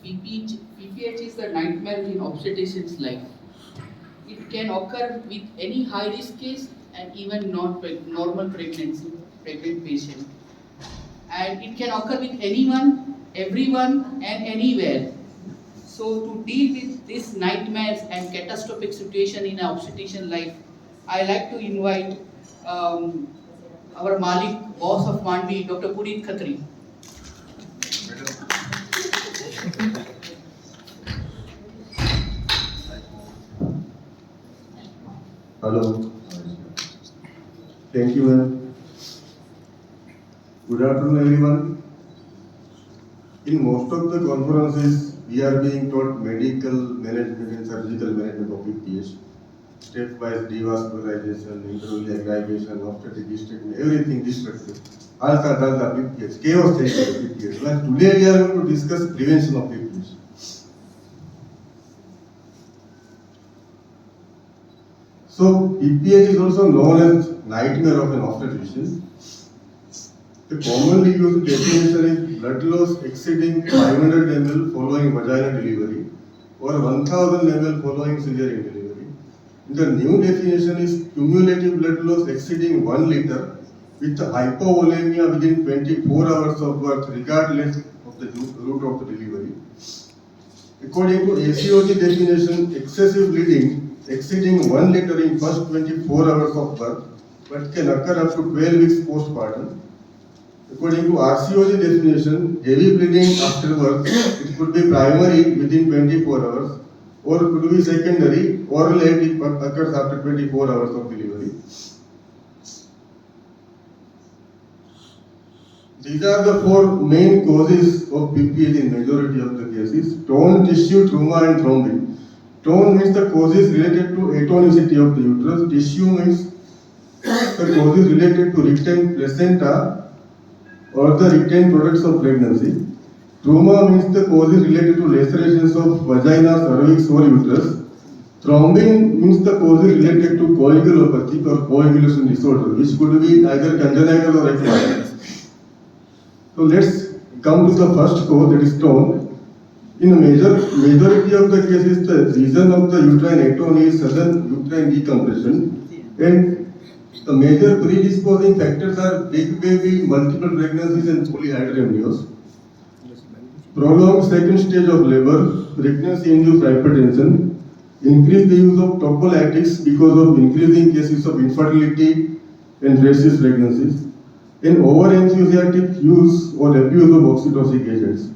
PPH is the nightmare in obstetrician's life. It can occur with any high-risk case and even not normal pregnant patient. And it can occur with anyone, everyone, and anywhere. So to deal with these nightmares and catastrophic situation in our obstetrician life, I like to invite our Malik, boss of Mandvi, Dr. Punit Khatri. Hello. Thank you, ma'am. Good afternoon, everyone. In most of the conferences, we are being taught medical management and surgical management of PPH. Step-wise devascularization, intravenous aggravation, obstetric treatment, everything destructive. All the PPH, chaos takes PPH. But today we are going to discuss prevention of PPH. So, PPH is also known as nightmare of an obstetrician. The commonly used definition is blood loss exceeding 500 ml following vaginal delivery or 1000 ml following cesarean delivery. The new definition is cumulative blood loss exceeding 1 liter with hypovolemia within 24 hours of birth regardless of the route of the delivery. According to ACOG definition, excessive bleeding exceeding 1 liter in first 24 hours of birth but can occur up to 12 weeks postpartum. According to RCOG definition, heavy bleeding after birth, it could be primary within 24 hours or could be secondary or late it occurs after 24 hours of delivery. These are the 4 main causes of PPH in majority of the cases: torn tissue, trauma and thrombin. Torn means the causes related to atonicity of the uterus. Tissue means the causes related to retained placenta or the retained products of pregnancy. Trauma means the causes related to lacerations of vagina, cervix or uterus. Thrombin means the causes related to coagulopathy or coagulation disorder, which could be either congenital or acquired. So let's come to the first cause, that is torn. In a majority of the cases, the reason of the uterine atony is sudden uterine decompression, and the major predisposing factors are big baby, multiple pregnancies and polyhydramnios. Prolonged second stage of labor, pregnancy-induced hypertension, increase the use of tocolytics because of increasing cases of infertility and rhesus pregnancies, and over-enthusiastic use or abuse of oxytocic agents.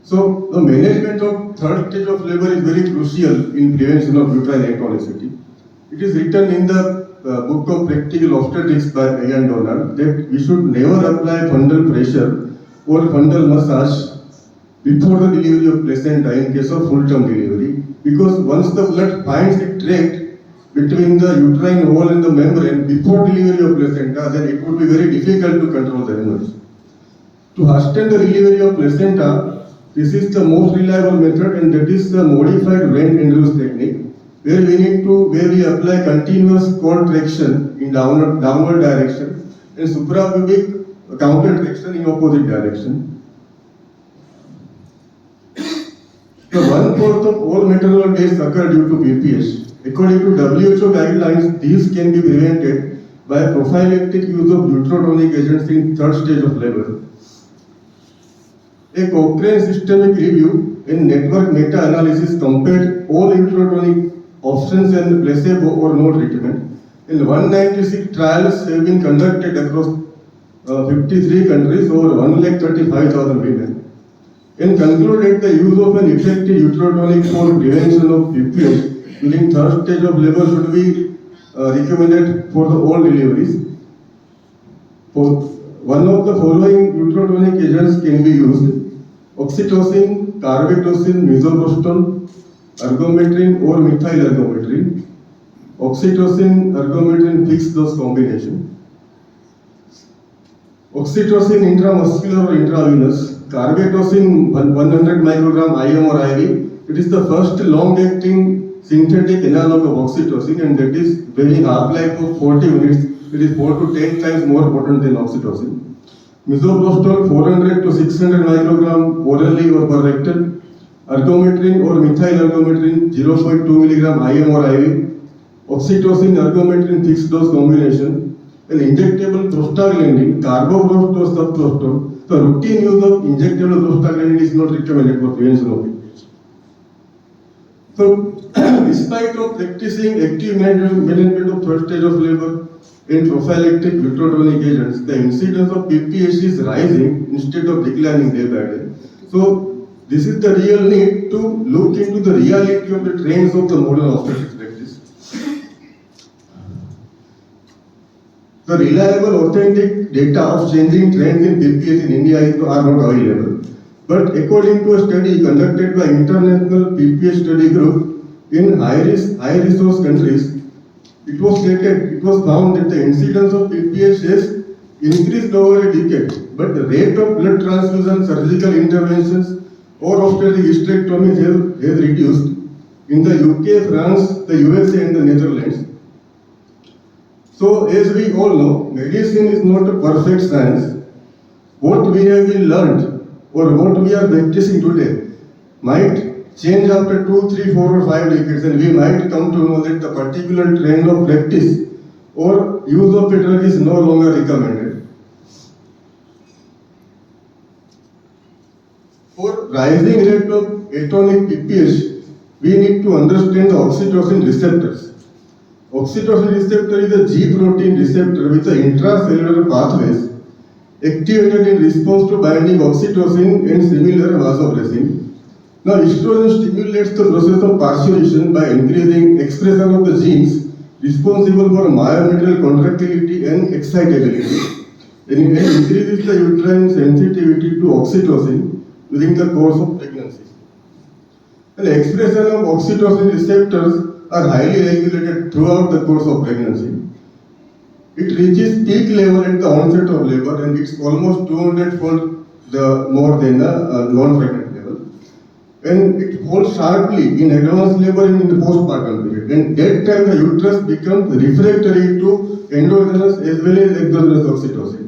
So, the management of third stage of labor is very crucial in prevention of uterine atonicity. It is written in the book of Practical Obstetrics by Ian Donald that we should never apply fundal pressure or fundal massage before the delivery of placenta in case of full-term delivery, because once the blood finds a tract between the uterine wall and the membrane before delivery of placenta, then it would be very difficult to control the hemorrhage. To hasten the delivery of placenta, this is the most reliable method, and that is the modified Rent-induced technique, where we apply continuous cord traction in downward direction and suprapubic counter traction in opposite direction. The 1/4 of all maternal deaths occur due to PPH. According to WHO guidelines, these can be prevented by prophylactic use of uterotonic agents in third stage of labor. A Cochrane systemic review and network meta-analysis compared all uterotonic options and placebo or no treatment. In 196 trials have been conducted across 53 countries over 135,000 women, and concluded the use of an effective uterotonic for prevention of PPH during third stage of labor should be recommended for all deliveries. One of the following uterotonic agents can be used: oxytocin, carbetocin, misoprostol, ergometrin or methyl ergometrin. Oxytocin, ergometrin fixed dose combination. Oxytocin intramuscular or intravenous. Carbetocin 100 microgram IM or IV. It is the first long-acting synthetic analog of oxytocin, and that is having half-life of 40 minutes. It is 4 to 10 times more potent than oxytocin. Misoprostol 400 to 600 microgram orally or per rectal, ergometrin or methyl ergometrin 0.2 milligram IM or IV, oxytocin ergometrin fixed dose combination, an injectable prostaglandin, carboprostol or subprostol. The routine use of injectable prostaglandin is not recommended for prevention of PPH. So, despite of practicing active management of third stage of labor in prophylactic uterotonic agents, the incidence of PPH is rising instead of declining day by day. So, this is the real need to look into the reality of the trends of the modern obstetrics practice. The reliable, authentic data of changing trends in PPH in India are not available. But according to a study conducted by International PPH Study Group in high-resource countries, it was found that the incidence of PPH has increased over a decade, but the rate of blood transfusion, surgical interventions, or obstetric hysterectomies has reduced in the UK, France, the USA, and the Netherlands. So, as we all know, medicine is not a perfect science. What we have been learned or what we are practicing today might change after 2, 3, 4, or 5 decades, and we might come to know that the particular trend of practice or use of a drug is no longer recommended. For rising rate of atonic PPH, we need to understand the oxytocin receptors. Oxytocin receptor is a G protein receptor with the intracellular pathways activated in response to binding oxytocin and similar vasopressin. Now, estrogen stimulates the process of parturition by increasing expression of the genes responsible for myometrial contractility and excitability, and it increases the uterine sensitivity to oxytocin during the course of pregnancy. And the expression of oxytocin receptors are highly regulated throughout the course of pregnancy. It reaches peak level at the onset of labor, and it's almost 200-fold more than the non-pregnant level. And it falls sharply in advanced labor and in the postpartum period. And that time the uterus becomes refractory to endogenous as well as exogenous oxytocin.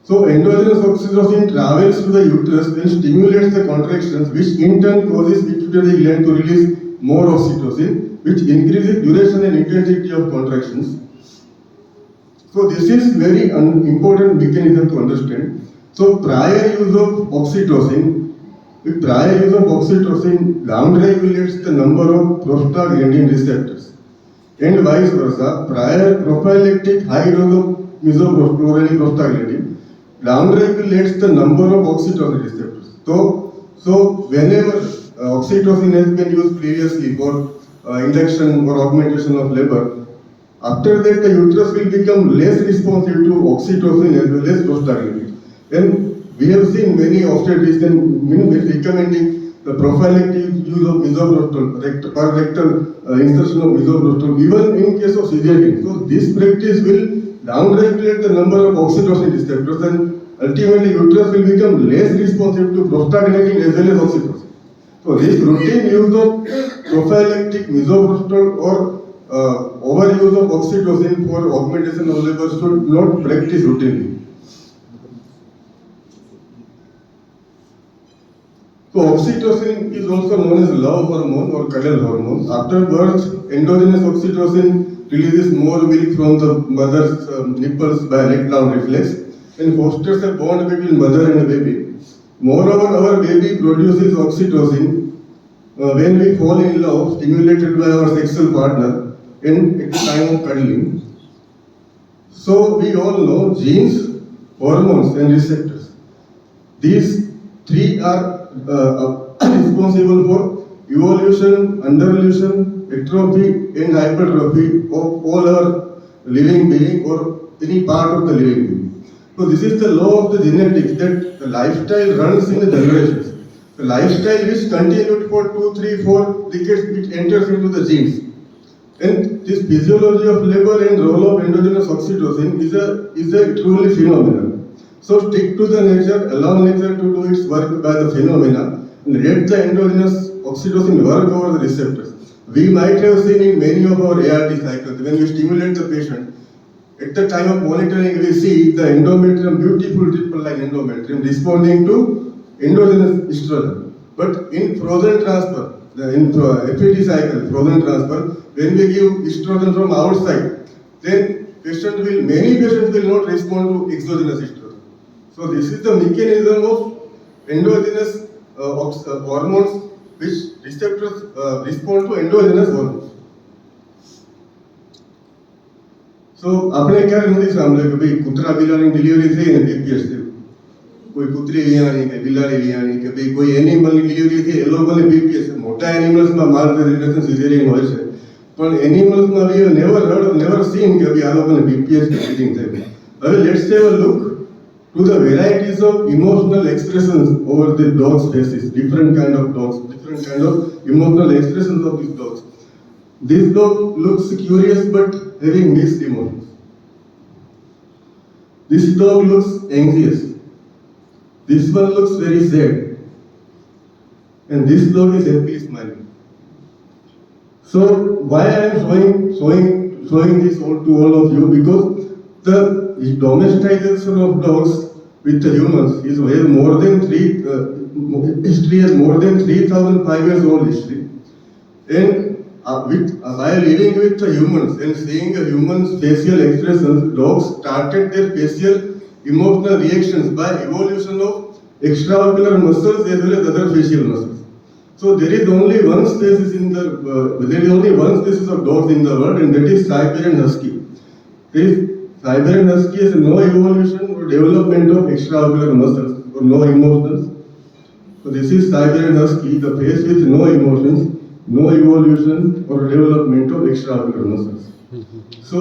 So endogenous oxytocin travels to the uterus and stimulates the contractions, which in turn causes pituitary gland to release more oxytocin, which increases duration and intensity of contractions. So this is very important mechanism to understand. So prior use of oxytocin, downregulates the number of prostaglandin receptors, and vice versa. Prior prophylactic high dose of misoprostol or any prostaglandin downregulates the number of oxytocin receptors. So whenever oxytocin has been used previously for induction or augmentation of labor, after that the uterus will become less responsive to oxytocin as well as prostaglandin. And we have seen many obstetricians recommending the prophylactic use of misoprostol, per rectal insertion of misoprostol, even in case of cesarean. So this practice will downregulate the number of oxytocin receptors, and ultimately uterus will become less responsive to prostaglandin as well as oxytocin. So this routine use of prophylactic misoprostol or overuse of oxytocin for augmentation of labor should not practice routinely. So oxytocin is also known as love hormone or cuddle hormone. After birth, endogenous oxytocin releases more milk from the mother's nipples by let-down reflex and fosters a bond between mother and baby. Moreover, our baby produces oxytocin when we fall in love, stimulated by our sexual partner and at the time of cuddling. So we all know genes, hormones and receptors. These three are responsible for evolution, underevolution, atrophy and hypertrophy of all our living being or any part of the living being. So this is the law of the genetics, that the lifestyle runs in the generations. The lifestyle which continued for 2, 3, 4 decades, which enters into the genes. And this physiology of labor and role of endogenous oxytocin is a truly phenomenal. So stick to the nature, allow nature to do its work by the phenomena, and let the endogenous oxytocin work over the receptors. We might have seen in many of our ART cycles, when we stimulate the patient, At the time of monitoring, we see the endometrium, beautiful triple line endometrium, responding to endogenous estrogen. But in frozen transfer, in FET cycle, frozen transfer, when we give estrogen from outside, then many patients will not respond to exogenous estrogen. So this is the mechanism of endogenous hormones which receptors respond to endogenous hormones. So આપણે ક્યારે નથી સાંભળ્યું કે ભાઈ કૂતરા બિલાડીની delivery થઈ ને BPS થયું, કોઈ કૂતરી વિયાણી કે બિલાડી વિયાણી કે ભાઈ કોઈ એનિમલની ડિલિવરી થઈ એ લોકોને બીપીએસ. મોટા એનિમલ્સમાં માલ ફેબ્રિકેશન સિઝેરિયન હોય છે, પણ એનિમલ્સમાં વી નેવર સીન કે ભાઈ આ લોકોને બીપીએસ ફીડિંગ થઈ. હવે let's have a look to the varieties of emotional expressions over the dog's faces, different kind of dogs, different kind of emotional expressions of these dogs. This dog looks curious but having mixed emotions. This dog looks anxious. This one looks very sad. And this dog is happily smiling. So why I am showing this all to all of you? Because the domestication of dogs with the humans is more than history has more than 3,005 years old history. And while living with the humans and seeing the humans' facial expressions, dogs started their facial emotional reactions by evolution of extraocular muscles as well as other facial muscles. So there is only one species of dogs in the world, and that is Siberian Husky. Siberian Husky has no evolution or development of extraocular muscles or no emotions. So this is Siberian Husky, the face with no emotions, no evolution or development of extraocular muscles. So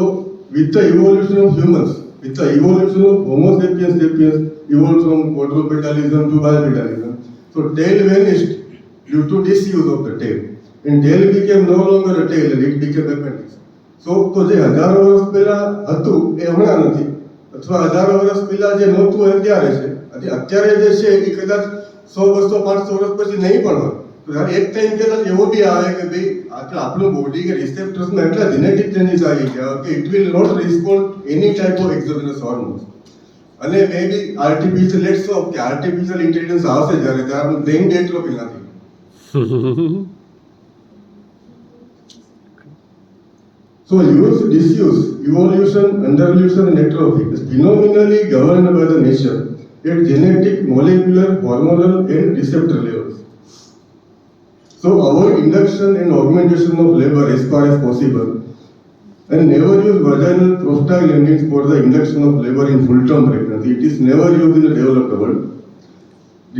with the evolution of humans, with the evolution of Homo sapiens evolved from quadrupedalism to bipedalism. So tail vanished due to disuse of the tail. And tail became no longer a tail and it became appendix. તો જે હજારો વર્ષ પહેલા હતું એ હમણાં નથી, અથવા હજારો વર્ષ પહેલા જે નહોતું અત્યારે છે. અત્યારે જે છે એ કદાચ 100, 200, 500 વર્ષ પછી નહીં પણ હોય. તો એક ટાઈમ કદાચ એવો બી આવે કે ભાઈ આપણું બોડી કે રિસેપ્ટર્સમાં એટલા જેનેટિક ચેન્જીસ આવી ગયા કે it will not respond any type of exogenous hormones. અને may be artificial let's hope કે આર્ટિફિશિયલ ઇન્ટેલિજન્સ આવશે જ્યારે આપણું બ્રેઇન એટ્રોફી નથી. So use, disuse, evolution, underevolution and atrophy is phenomenally governed by the nature at genetic, molecular, hormonal and receptor levels. So avoid induction and augmentation of labor as far as possible, and never use vaginal prostaglandins for the induction of labor in full-term pregnancy. It is never used in the developed world.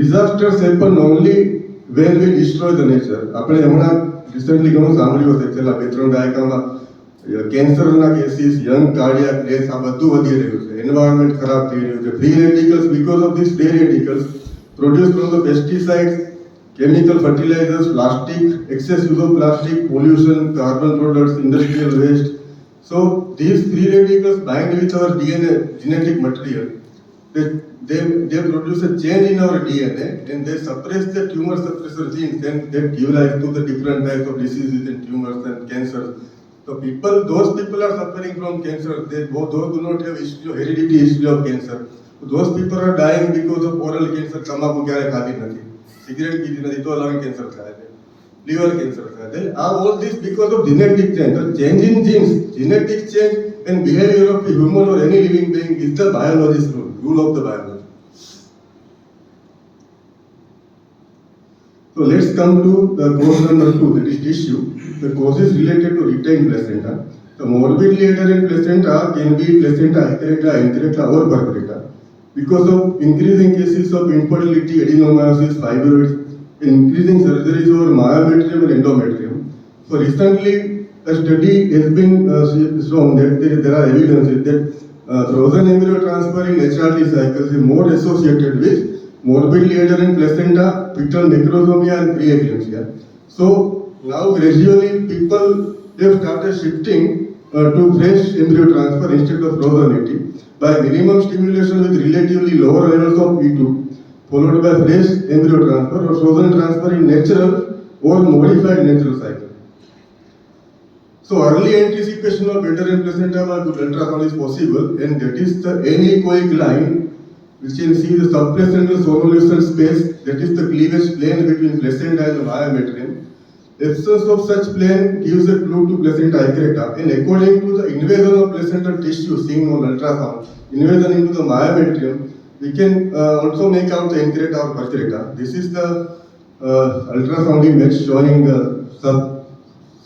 Disasters happen only when we destroy the nature. આપણે હમણાં recently ઘણું સાંભળ્યું હશે છેલ્લા 2-3 દાયકામાં કેન્સરના cases, young cardiac death આ બધું વધી રહ્યું છે. એન્વાયરમેન્ટ ખરાબ થઈ રહ્યું છે. Free radicals, because of this free radicals produce from the pesticides, chemical fertilizers, plastic, excess use of plastic, pollution, carbon products, industrial waste. So these free radicals bind with our DNA, genetic material. They produce a change in our DNA and they suppress the tumor suppressor genes and that give rise to the different types of diseases and tumors and cancers. So those people are suffering from cancer. Those do not have hereditary history of cancer. So those people are dying because of oral cancer. તમાકુ ક્યારે ખાધી નથી, cigarette પીધી નથી તો lung cancer થાય છે, liver cancer થાય છે. All this because of genetic change. So change in genes, genetic change and behavior of the human or any living being is the biologist's rule of the biology. So let's come to the cause number 2, that is tissue. The causes related to retained placenta. The morbidly adherent placenta can be placenta acreta, increta or percreta. Because of increasing cases of infertility, adenomyosis, fibroids, increasing surgeries over myometrium and endometrium. So recently a study has been shown that there are evidences that frozen embryo transfer in HRT cycles is more associated with morbidly adherent placenta, fetal necrosomia and preeclampsia. So now gradually people have started shifting to fresh embryo transfer instead of frozen ET by minimum stimulation with relatively lower levels of E2, followed by fresh embryo transfer or frozen transfer in natural or modified natural cycle. So early anticipation of uterine placenta by good ultrasound is possible, and that is the anechoic line, which you can see the subplacental sonolusal space, that is the cleavage plane between placenta and the myometrium. Absence of such plane gives a clue to placenta accreta, and according to the invasion of placental tissue seen on ultrasound, invasion into the myometrium, we can also make out the increta or percreta. This is the ultrasound image showing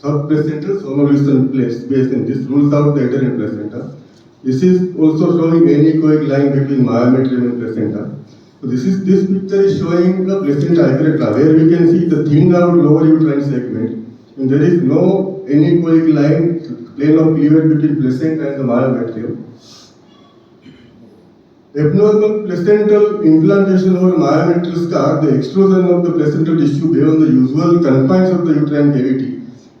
subplacental sonolusal space, and this rules out the uterine placenta. This is also showing anechoic line between myometrium and placenta. So this picture is showing the placenta accreta, where we can see the thinned out lower uterine segment, and there is no anechoic line, plane of cleavage between placenta and the myometrium. Abnormal placental implantation over myometrial scar, the extrusion of the placental tissue beyond the usual confines of the uterine cavity,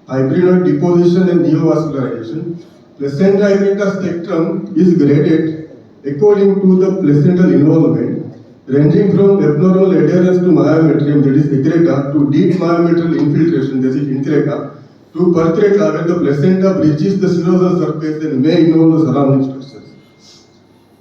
fibrinoid deposition and neovascularization. Placenta accreta spectrum is graded according to the placental involvement, ranging from abnormal adherence to myometrium, that is accreta, to deep myometrial infiltration, that is increta, to percreta, where the placenta breaches the serosal surface and may involve the surrounding structures.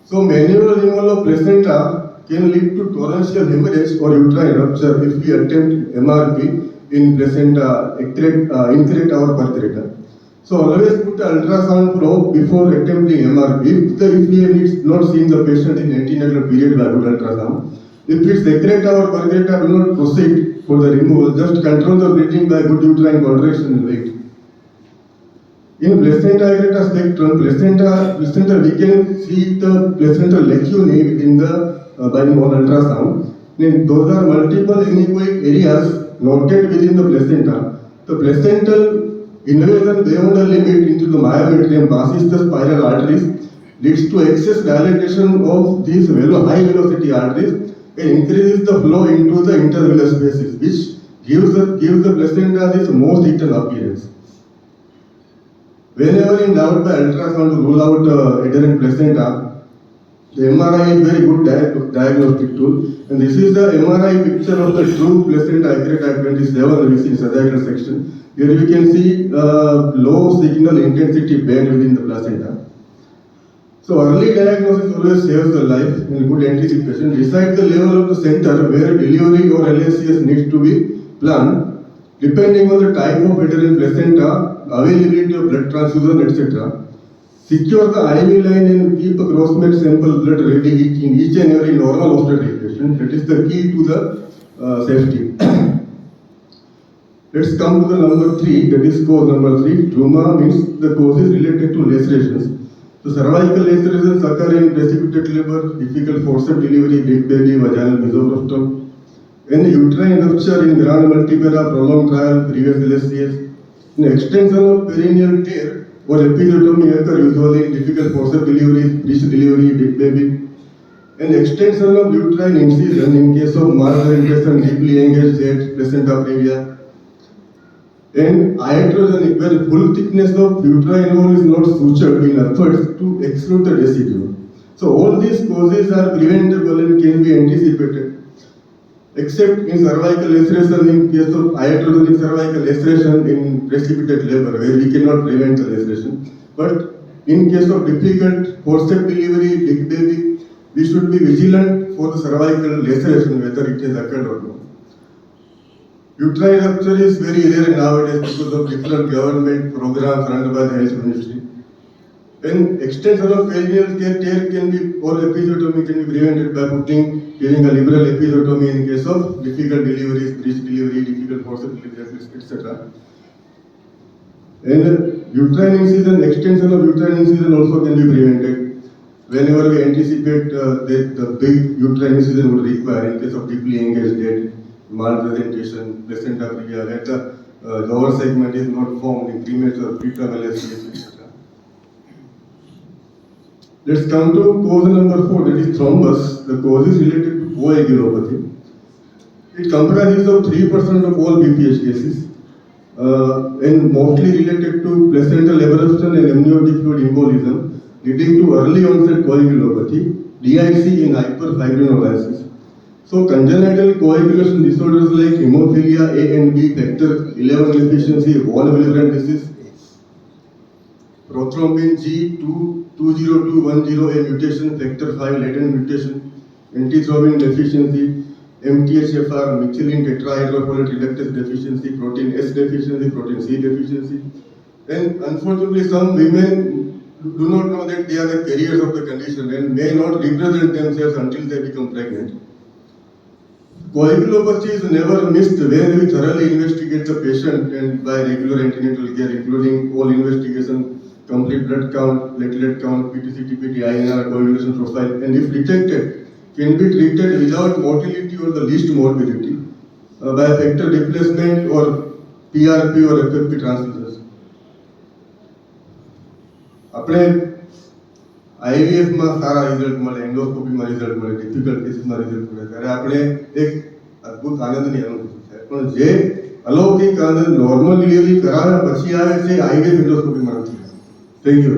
So manual removal of placenta can lead to torrential hemorrhage or uterine rupture if we attempt MRP in placenta, increta or percreta. So always put the ultrasound probe before attempting MRP if we have not seen the patient in antenatal period by good ultrasound. If it's accreta or percreta, do not proceed for the removal, just control the bleeding by good uterine contraction and wait. In placenta accreta spectrum, placenta we can see the placental lacunae within the by on ultrasound. Then those are multiple anechoic areas noted within the placenta. The placental invasion beyond the limit into the myometrium passes the spiral arteries, leads to excess dilatation of these high velocity arteries, and increases the flow into the intervillous spaces, which gives the placenta this most eaten appearance. Whenever in doubt by ultrasound to rule out adherent placenta, the MRI is very good diagnostic tool, and this is the MRI picture of the true placenta accreta 27 we see in sagittal section. Here you can see low signal intensity band within the placenta. So early diagnosis always saves the life in good anticipation. Decide the level of the center where delivery or LACS needs to be planned, depending on the type of adherent placenta, availability of blood transfusion, etc. Secure the IV line and keep a cross-match sample blood ready in each and every normal obstetric patient. That is the key to the safety. Let's come to the number 3, that is cause number 3. Trauma means the causes related to lacerations. The cervical lacerations occur in precipitate labor, difficult forceps delivery, big baby, vaginal mesoprostol. And uterine rupture in grand multipara, prolonged trial, previous LSCS. An extension of perineal tear or episiotomy occur usually in difficult forceps delivery, breech delivery, big baby. An extension of uterine incision in case of malformation, deeply engaged head, placenta previa. And iatrogenic, where full thickness of uterine wall is not sutured in efforts to exclude the residue. So all these causes are preventable and can be anticipated, except in cervical laceration in case of iatrogenic cervical laceration in precipitate labor, where we cannot prevent the laceration. But in case of difficult forceps delivery, big baby, we should be vigilant for the cervical laceration, whether it has occurred or not. Uterine rupture is very rare nowadays because of different government programs run by the health ministry. And extension of perineal tear can be, or episiotomy can be prevented by giving a liberal episiotomy in case of difficult deliveries, breech delivery, difficult forceps delivery, etc. And uterine incision, extension of uterine incision also can be prevented. Whenever we anticipate that the big uterine incision would require in case of deeply engaged head, malpresentation, placenta previa, where the lower segment is not formed in premature preterm LSCS, etc. Let's come to cause number 4, that is thrombus. The cause is related to coagulopathy. It comprises of 3% of all BPH cases and mostly related to placental abruption and amniotic fluid embolism, leading to early onset coagulopathy, DIC in hyperfibrinolysis. So congenital coagulation disorders like hemophilia A and B, factor 11 deficiency, von Willebrand disease, prothrombin G20210A mutation, factor 5 latent mutation, antithrombin deficiency, MTHFR, methylene tetrahydrofolate reductase deficiency, protein S deficiency, protein C deficiency. And unfortunately, some women do not know that they are the carriers of the condition and may not represent themselves until they become pregnant. Coagulopathy is never missed when we thoroughly investigate the patient and by regular antenatal care, including all investigation, complete blood count, platelet count, PTC-TPT, INR, coagulation profile, and if detected, can be treated without motility or the least morbidity by factor replacement or PRP or FFP transfusions. આપણે આઈવીએફમાં સારા result મળે, એન્ડોસ્કોપીમાં result મળે, difficult કેસીસમાં result મળે ત્યારે આપણે એક અદ્ભુત આનંદની અનુભૂતિ થાય. પણ જે અલૌકિક આનંદ નોર્મલ ડિલિવરી કરાવ્યા પછી આવે છે આઈવીએફ એન્ડોસ્કોપીમાં નથી. Thank you.